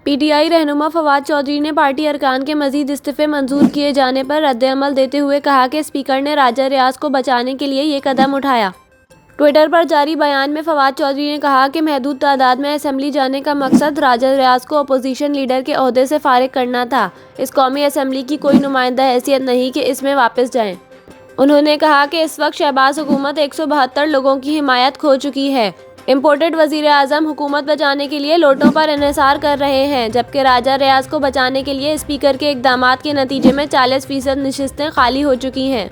PTI रहनुमा फवाद चौधरी ने party अरकान के मजीद इस्तीफे मंजूर किए जाने पर रद्द-ए-अमल देते हुए कहा कि स्पीकर ने राजा रियाज को बचाने के लिए ये कदम उठाया। ट्विटर पर जारी बयान में फवाद चौधरी ने कहा कि महदूद तादाद में असेंबली जाने का मकसद राजा रियाज को अपोजिशन लीडर के ओहदे से फारिग करना था। इस कौमी असेंबली की कोई नुमाइंदा हैसियत नहीं कि इसमें वापस जाएं। उन्होंने कहा कि इस वक्त शहबाज हुकूमत 172 लोगों की हिमायत खो चुकी है। इम्पोर्टेड वजीर आजम हुकूमत बचाने के लिए लोटों पर इन्हिसार कर रहे हैं, जबकि राजा रियाज को बचाने के लिए स्पीकर के इकदामात के नतीजे में 40% नशिस्तें खाली हो चुकी हैं।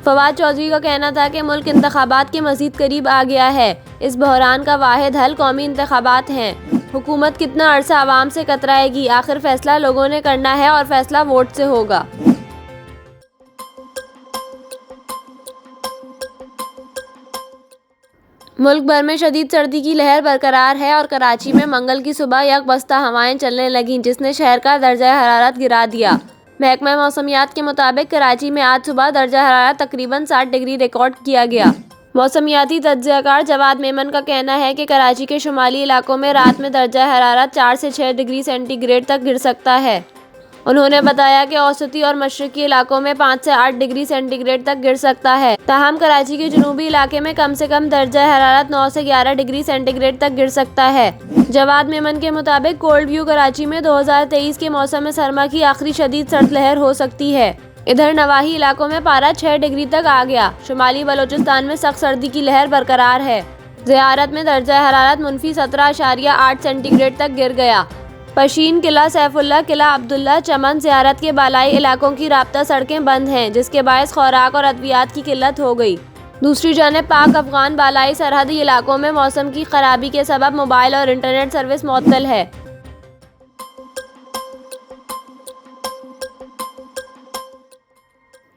फवाद चौधरी का कहना था कि मुल्क इंतखाबात के मजीद करीब आ गया है। इस बहरान का वाहिद हल कौमी इंतखाबात हैं। हुकूमत कितना अरसा आवाम से कतराएगी, आखिर फैसला लोगों ने करना है और फैसला वोट से होगा। मुल्क भर में शदीद सर्दी की लहर बरकरार है और कराची में मंगल की सुबह यकबस्ता हवाएं चलने लगीं, जिसने शहर का दर्जा हरारत गिरा दिया। महकमा मौसमियात के मुताबिक कराची में आज सुबह दर्जा हरारत तकरीबन 60 डिग्री रिकॉर्ड किया गया। मौसमियाती तज्ज़ियाकार जवाद मेमन का कहना है कि कराची के शुमाली इलाकों में रात में दर्जा हरारत 4 से 6 डिग्री सेंटीग्रेड तक गिर सकता है। उन्होंने बताया कि औसती और मशरकी इलाकों में 5 से 8 डिग्री सेंटीग्रेड तक गिर सकता है। ताहम कराची के जनूबी इलाके में कम से कम दर्जा हरारत 9 से 11 डिग्री सेंटीग्रेड तक गिर सकता है। जवाद मेमन के मुताबिक कोल्ड व्यू कराची में 2023 के मौसम सरमा की आखिरी शदीद सर्द लहर हो सकती है। इधर नवाही इलाकों में पारा 6 डिग्री तक आ गया। शुमाली बलोचिस्तान में सख्त सर्दी की लहर बरकरार है। ज़ियारत में दर्जा हरारत मुनफी 17.8 सेंटीग्रेड तक गिर गया। पशीन किला, सैफुल्ला किला, अब्दुल्ला चमन ज़ियारत के बालाई इलाकों की राब्ता सड़कें बंद हैं, जिसके बायस खुराक और अद्वियात की किल्लत हो गई। दूसरी जानिब पाक अफगान बालाई सरहदी इलाकों में मौसम की खराबी के सबब मोबाइल और इंटरनेट सर्विस मुअत्तल है।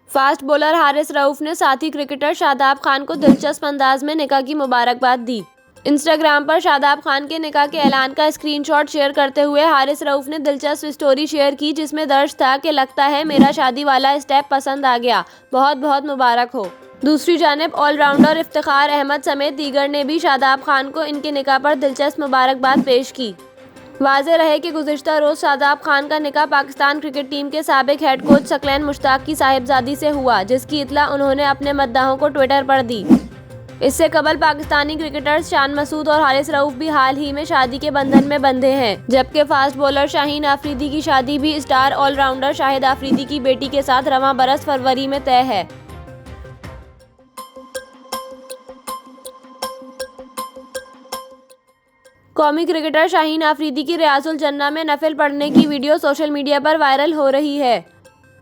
फास्ट बॉलर हारिस रऊफ ने साथी क्रिकेटर शादाब खान को दिलचस्प अंदाज में निकाह की मुबारकबाद दी। इंस्टाग्राम पर शादाब खान के निकाह के ऐलान का स्क्रीनशॉट शेयर करते हुए हारिस रऊफ ने दिलचस्प स्टोरी शेयर की, जिसमें दर्ज था कि लगता है मेरा शादी वाला स्टेप पसंद आ गया, बहुत बहुत मुबारक हो। दूसरी जानिब ऑलराउंडर इफ्तिखार अहमद समेत दीगर ने भी शादाब खान को इनके निकाह पर दिलचस्प मुबारकबाद पेश की। वाज़ेह रहे कि गुज़िश्ता रोज़ शादाब खान का निकाह पाकिस्तान क्रिकेट टीम के साबिक हेड कोच सकलैन मुश्ताक की साहिबजादी से हुआ, जिसकी इत्तला उन्होंने अपने मद्दाहों को ट्विटर पर दी। इससे कबल पाकिस्तानी क्रिकेटर्स शान मसूद और हारिस रऊफ भी हाल ही में शादी के बंधन में बंधे हैं, जबकि फास्ट बॉलर शाहीन आफरीदी की शादी भी स्टार ऑलराउंडर शाहिद आफरीदी की बेटी के साथ रवां बरस फरवरी में तय है। कौमी क्रिकेटर शाहीन आफरीदी की रियाजुल जन्ना में नफिल पढ़ने की वीडियो सोशल मीडिया पर वायरल हो रही है।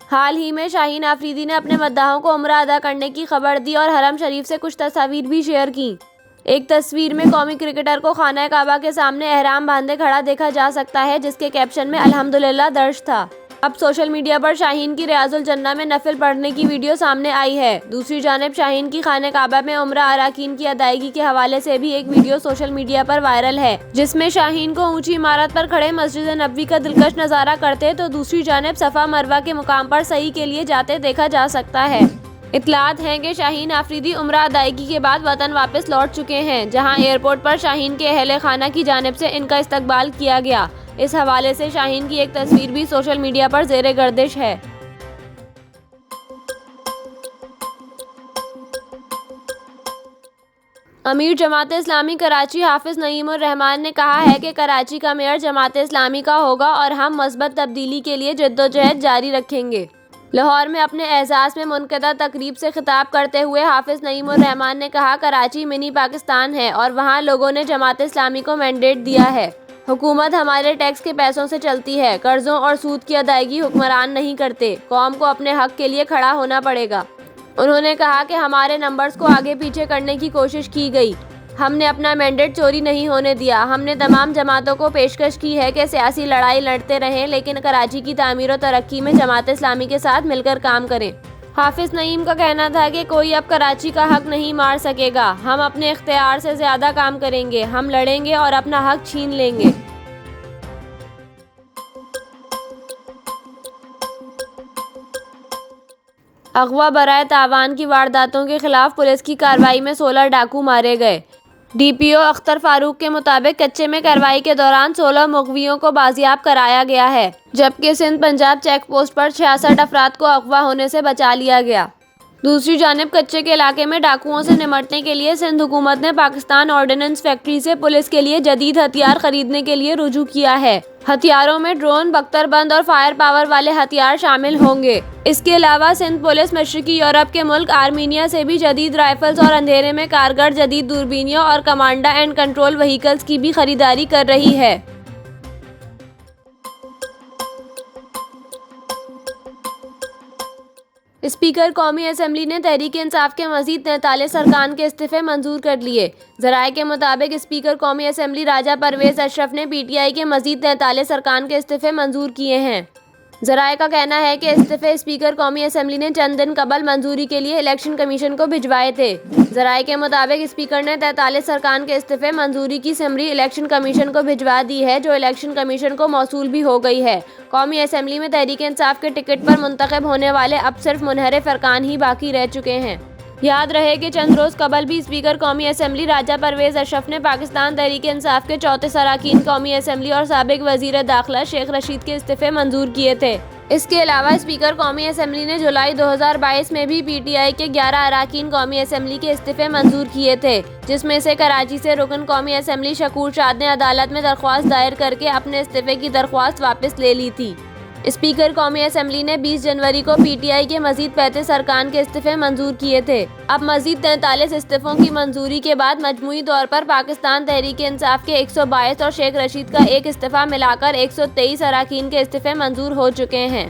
हाल ही में शाहीन आफरीदी ने अपने मद्दाहों को उम्रा अदा करने की खबर दी और हरम शरीफ से कुछ तस्वीर भी शेयर की। एक तस्वीर में कौमी क्रिकेटर को खाना काबा के सामने एहराम बांधे खड़ा देखा जा सकता है, जिसके कैप्शन में अल्हम्दुलिल्लाह दर्ज था। अब सोशल मीडिया पर शाहीन की रियाजुल जन्ना में नफिल पढ़ने की वीडियो सामने आई है। दूसरी जानिब शाहीन की खाने काबा में उम्रा अराकीन की अदायगी के हवाले से भी एक वीडियो सोशल मीडिया पर वायरल है, जिसमें शाहीन को ऊंची इमारत पर खड़े मस्जिद नबवी का दिलकश नज़ारा करते तो दूसरी जानिब सफ़ा मरवा के मुकाम पर सही के लिए जाते देखा जा सकता है। इत्तलात हैं कि शाहीन आफरीदी उम्रा अदायगी के बाद वतन वापस लौट चुके हैं, जहां एयरपोर्ट पर शाहीन के अहले खाना की जानिब से इनका इस्तकबाल किया गया। इस हवाले से शाहीन की एक तस्वीर भी सोशल मीडिया पर ज़ेरे गर्दिश है। अमीर जमात इस्लामी कराची हाफिज नईमुर रहमान ने कहा है कि कराची का मेयर जमात इस्लामी का होगा और हम मस्बत तब्दीली के लिए जद्दोजहद जारी रखेंगे। लाहौर में अपने एजाज़ में मुनक़दा तकरीब से खिताब करते हुए हाफिज नईमुर रहमान ने कहा, कराची मिनी पाकिस्तान है और वहाँ लोगों ने जमात इस्लामी को मैंडेट दिया है। हुकूमत हमारे टैक्स के पैसों से चलती है, कर्जों और सूद की अदायगी हुक्मरान नहीं करते। कौम को अपने हक के लिए खड़ा होना पड़ेगा। उन्होंने कहा कि हमारे नंबर्स को आगे पीछे करने की कोशिश की गई, हमने अपना मैंडेट चोरी नहीं होने दिया। हमने तमाम जमातों को पेशकश की है कि सियासी लड़ाई लड़ते रहें, लेकिन कराची की तामीर और तरक्की में जमात इस्लामी के साथ मिलकर काम करें। हाफिज नईम का कहना था कि कोई अब कराची का हक नहीं मार सकेगा। हम अपने इख्तियार से ज़्यादा काम करेंगे, हम लड़ेंगे और अपना हक छीन लेंगे। अगवा बराए तावान की वारदातों के खिलाफ पुलिस की कार्रवाई में 16 डाकू मारे गए। डीपीओ अख्तर फारूक के मुताबिक कच्चे में कार्रवाई के दौरान 16 मुगवियों को बाजियाब कराया गया है, जबकि सिंध पंजाब चेक पोस्ट पर 66 अफराद को अगवा होने से बचा लिया गया। दूसरी जानिब कच्चे के इलाके में डाकुओं से निपटने के लिए सिंध हुकूमत ने पाकिस्तान ऑर्डिनेंस फैक्ट्री से पुलिस के लिए जदीद हथियार खरीदने के लिए रुजू किया है। हथियारों में ड्रोन, बख्तरबंद और फायर पावर वाले हथियार शामिल होंगे। इसके अलावा सिंध पुलिस मशरकी यूरोप के मुल्क आर्मीनिया से भी जदीद राइफल्स और अंधेरे में कारगर जदीद दूरबीनियों और कमांडर एंड कंट्रोल व्हीकल्स की भी खरीदारी कर रही है। स्पीकर कौमी असम्बली ने तहरीक-ए-इंसाफ के मजीद 43 अरकान के इस्तीफे मंजूर कर लिए। ज़राए के मुताबिक स्पीकर कौमी असम्बली राजा परवेज़ अशरफ ने पीटीआई के मजीद 43 अरकान के इस्तीफे मंजूर किए हैं। ज़राए का कहना है कि इस्तीफे स्पीकर कौमी असम्बली ने चंद दिन कबल मंजूरी के लिए इलेक्शन कमीशन को भिजवाए थे। ज़राए के मुताबिक स्पीकर ने 43 अरकान के इस्तीफे मंजूरी की समरी इलेक्शन कमीशन को भिजवा दी है, जो इलेक्शन कमीशन को मौसूल भी हो गई है। कौमी असम्बली में तहरीक-ए-इंसाफ के टिकट पर मुंतखब होने वाले अब सिर्फ मुनहरिफ अरकान ही बाकी रह चुके हैं। याद रहे कि चंद रोज़ कबल भी स्पीकर कौमी असम्बली राजा परवेज़ अशरफ ने पाकिस्तान तहरीक-ए-इंसाफ के 34 अरकान कौमी असम्बली और साबिक वज़ीर दाखिला शेख रशीद के इस्तीफे मंजूर किए थे। इसके अलावा स्पीकर कौमी असम्बली ने जुलाई 2022 में भी पीटीआई के 11 अरकान कौमी असम्बली के इस्तीफे मंजूर किए थे, जिसमें से कराची से रुकन कौमी असम्बली शकूर शाद ने अदालत में दरख्वास्त दायर करके अपने इस्तीफे की दरख्वास्त वापस ले ली थी। स्पीकर कौमी असम्बली ने 20 जनवरी को पीटीआई के मजीद 35 अरकान के इस्तीफे मंजूर किए थे। अब मजीद 43 इस्तीफों की मंजूरी के बाद मजमूई तौर पर पाकिस्तान तहरीक-ए-इंसाफ के 122 और शेख रशीद का एक इस्तीफा मिलाकर 123 अरकान के इस्तीफे मंजूर हो चुके हैं।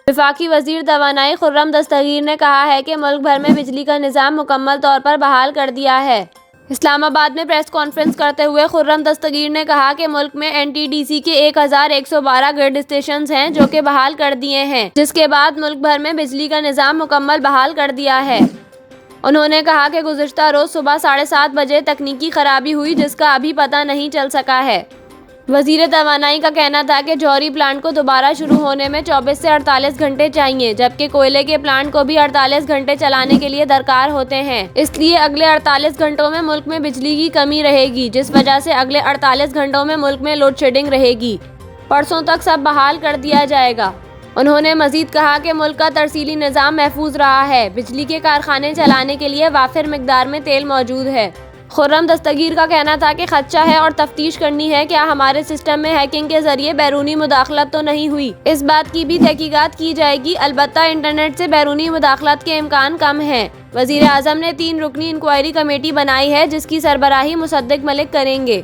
वफाकी वजीर तवानाई खुर्रम दस्तगीर ने कहा है कि मुल्क भर में बिजली का निज़ाम मुकम्मल तौर पर बहाल कर दिया है। इस्लामाबाद में प्रेस कॉन्फ्रेंस करते हुए खुर्रम दस्तगीर ने कहा कि मुल्क में एनटीडीसी के 1112 ग्रिड स्टेशन हैं जो कि बहाल कर दिए हैं, जिसके बाद मुल्क भर में बिजली का निज़ाम मुकम्मल बहाल कर दिया है। उन्होंने कहा कि गुज़िश्ता रोज़ सुबह 7:30 बजे तकनीकी खराबी हुई, जिसका अभी पता नहीं चल सका है। वज़ीर तवानाई का कहना था कि जौहरी प्लांट को दोबारा शुरू होने में 24 से 48 घंटे चाहिए, जबकि कोयले के प्लांट को भी 48 घंटे चलाने के लिए दरकार होते हैं। इसलिए अगले 48 घंटों में मुल्क में बिजली की कमी रहेगी, जिस वजह से अगले 48 घंटों में मुल्क में लोड शेडिंग रहेगी। परसों तक सब बहाल कर दिया जाएगा। उन्होंने मजीद कहा कि मुल्क का तरसीली निज़ाम महफूज रहा है। बिजली के कारखाने चलाने के लिए वाफिर मिकदार में तेल मौजूद है। खुर्रम दस्तगीर का कहना था कि खदशा है और तफ्तीश करनी है क्या हमारे सिस्टम में हैकिंग के जरिए बैरूनी मुदाखलत तो नहीं हुई। इस बात की भी तहकीकात की जाएगी। अलबत्ता इंटरनेट से बैरूनी मुदाखलत के इम्कान कम है। वज़ीर आज़म ने 3 रुकनी इंक्वायरी कमेटी बनाई है, जिसकी सरबराही मुसद्दिक मलिक करेंगे।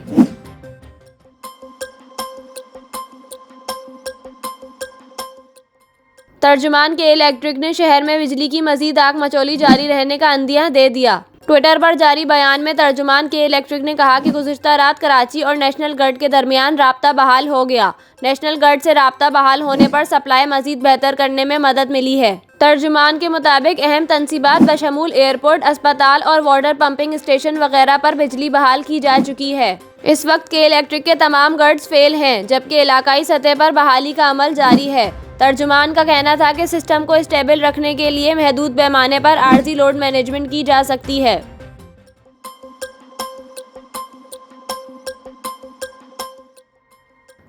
तर्जुमान के इलेक्ट्रिक ने शहर में बिजली की मजीद आग मचौली जारी रहने का अंदिया दे दिया। ट्विटर पर जारी बयान में तर्जुमान के इलेक्ट्रिक ने कहा कि गुज़िश्ता रात कराची और नेशनल ग्रिड के दरमियान राब्ता बहाल हो गया। नेशनल ग्रिड से राब्ता बहाल होने पर सप्लाई मजीद बेहतर करने में मदद मिली है। तर्जुमान के मुताबिक अहम तनसीबात बशमूल एयरपोर्ट, अस्पताल और वाटर पंपिंग स्टेशन वगैरह पर बिजली बहाल की जा चुकी है। इस वक्त के इलेक्ट्रिक के तमाम ग्रिड्स फेल हैं, जबकि इलाकाई सतह पर बहाली का अमल जारी है। तर्जुमान का कहना था कि सिस्टम को स्टेबल रखने के लिए महदूद पैमाने पर आर्जी लोड मैनेजमेंट की जा सकती है।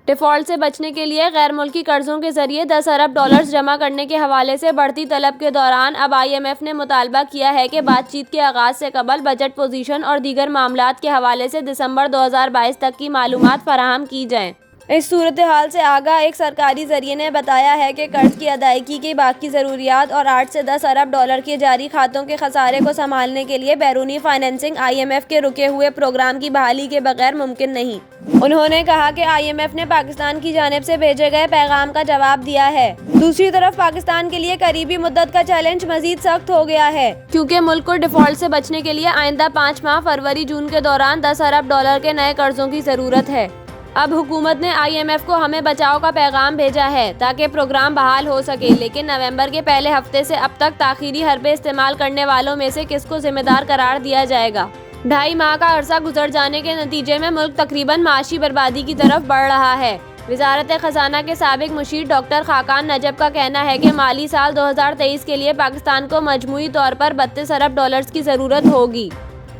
डिफ़ॉल्ट से बचने के लिए गैर मुल्की कर्जों के जरिए 10 अरब डॉलर्स जमा करने के हवाले से बढ़ती तलब के दौरान अब IMF ने मुतालबा किया है कि बातचीत के आगाज से कबल बजट पोजीशन और दीगर मामलात के हवाले से दिसंबर 2022 तक की मालूमात फराहम की जाएं। इस सूरत हाल से आगाह एक सरकारी जरिए ने बताया है कि कर्ज की अदायगी की बाकी ज़रूरियात और 8 से 10 अरब डॉलर के जारी खातों के खसारे को संभालने के लिए बैरूनी फाइनेंसिंग IMF के रुके हुए प्रोग्राम की बहाली के बगैर मुमकिन नहीं। उन्होंने कहा कि IMF ने पाकिस्तान की जानिब से भेजे गए पैगाम का जवाब दिया है। दूसरी तरफ पाकिस्तान के लिए करीबी मुद्दत का चैलेंज मजीद सख्त हो गया है, क्योंकि मुल्क को डिफ़ॉल्ट से बचने के लिए आइंदा 5 माह फरवरी-जून के दौरान 10 अरब डॉलर के नए कर्जों की ज़रूरत है। अब हुकूमत ने IMF को हमें बचाओ का पैगाम भेजा है ताकि प्रोग्राम बहाल हो सके, लेकिन नवंबर के पहले हफ्ते से अब तक ताखीरी हरबे इस्तेमाल करने वालों में से किसको जिम्मेदार करार दिया जाएगा। 2.5 माह का अरसा गुजर जाने के नतीजे में मुल्क तकरीबन माशी बर्बादी की तरफ बढ़ रहा है। वज़ारत ख़ज़ाना के साबिक़ मुशीर डॉक्टर खाकान नजब का कहना है कि माली साल 2023 के लिए पाकिस्तान को मजमूई तौर पर 32 अरब डॉलर्स की ज़रूरत होगी।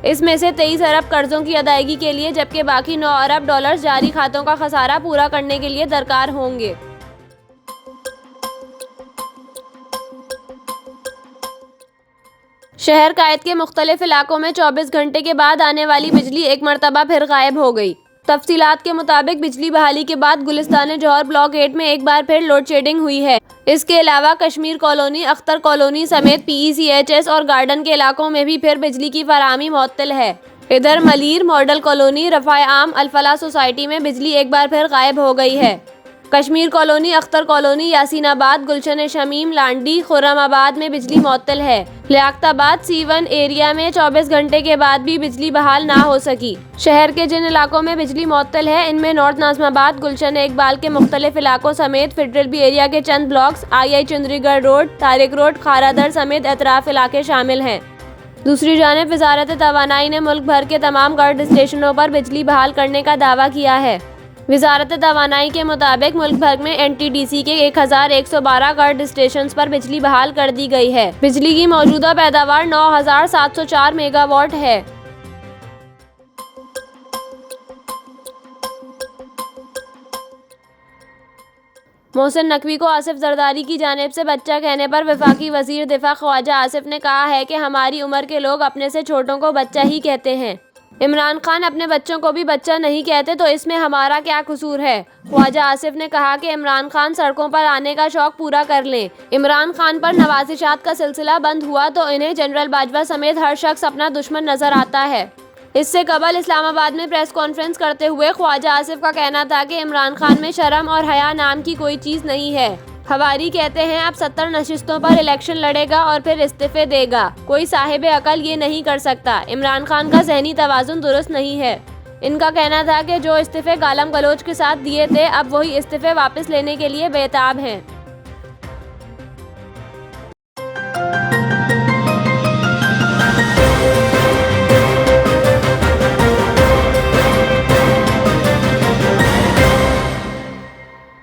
इसमें से 23 अरब कर्ज़ों की अदायगी के लिए, जबकि बाकी 9 अरब डॉलर्स जारी खातों का खसारा पूरा करने के लिए दरकार होंगे। शहर कायद के मुख्तलिफ इलाकों में 24 घंटे के बाद आने वाली बिजली एक मरतबा फिर गायब हो गई। तफसीलात के मुताबिक बिजली बहाली के बाद गुलिस्तान जौहर ब्लॉक 8 में एक बार फिर लोड शेडिंग हुई है। इसके अलावा कश्मीर कॉलोनी, अख्तर कॉलोनी समेत PECHS और गार्डन के इलाकों में भी फिर बिजली की फराहमी मुअत्तल है। इधर मलीर, मॉडल कॉलोनी, रफ़ाए आम, अल-फलाह सोसाइटी में बिजली एक बार फिर गायब हो गई है। कश्मीर कॉलोनी, अख्तर कॉलोनी, यासीनाबाद, गुलशन शमीम, लांडी, खुर्रमाबाद में बिजली मुअत्तल है। लियाकताबाद C1 एरिया में 24 घंटे के बाद भी बिजली बहाल ना हो सकी। शहर के जिन इलाकों में बिजली मुअत्तल है इनमें नॉर्थ नाज़िमाबाद, गुलशन इकबाल के मुख्तलिफ इलाकों समेत फेडरल एरिया के चंद blocks, II Chundrigar road, Tariq road, Kharadar समेत एतराफ़ इलाके शामिल हैं। दूसरी जानिब वज़ारत तवानाई ने मुल्क भर के तमाम गर्ड स्टेशनों पर बिजली बहाल करने का दावा किया है। वज़ारत तवानाई के मुताबिक मुल्क भर में NTDC के 1112 गर्ड स्टेशंस पर बिजली बहाल कर दी गई है। बिजली की मौजूदा पैदावार 9704 मेगावाट है। मोहसिन नकवी को आसिफ जरदारी की जानिब से बच्चा कहने पर वफाकी वज़ीर दिफा ख्वाजा आसिफ ने कहा है कि हमारी उम्र के लोग अपने से छोटों को बच्चा ही कहते हैं। इमरान खान अपने बच्चों को भी बच्चा नहीं कहते, तो इसमें हमारा क्या कसूर है। ख्वाजा आसिफ ने कहा कि इमरान खान सड़कों पर आने का शौक पूरा कर लें। इमरान खान पर नवाजिशात का सिलसिला बंद हुआ तो इन्हें जनरल बाजवा समेत हर शख्स अपना दुश्मन नजर आता है। इससे कबल इस्लामाबाद में प्रेस कॉन्फ्रेंस करते हुए ख्वाजा आसिफ का कहना था कि इमरान खान में शर्म और हया नाम की कोई चीज़ नहीं है। हवारी कहते हैं अब 70 नशिस्तों पर इलेक्शन लड़ेगा और फिर इस्तीफे देगा। कोई साहिब अकल ये नहीं कर सकता। इमरान खान का ज़हनी तवाज़ुन दुरुस्त नहीं है। इनका कहना था कि जो इस्तीफे गालम गलोच के साथ दिए थे अब वही इस्तीफे वापस लेने के लिए बेताब हैं।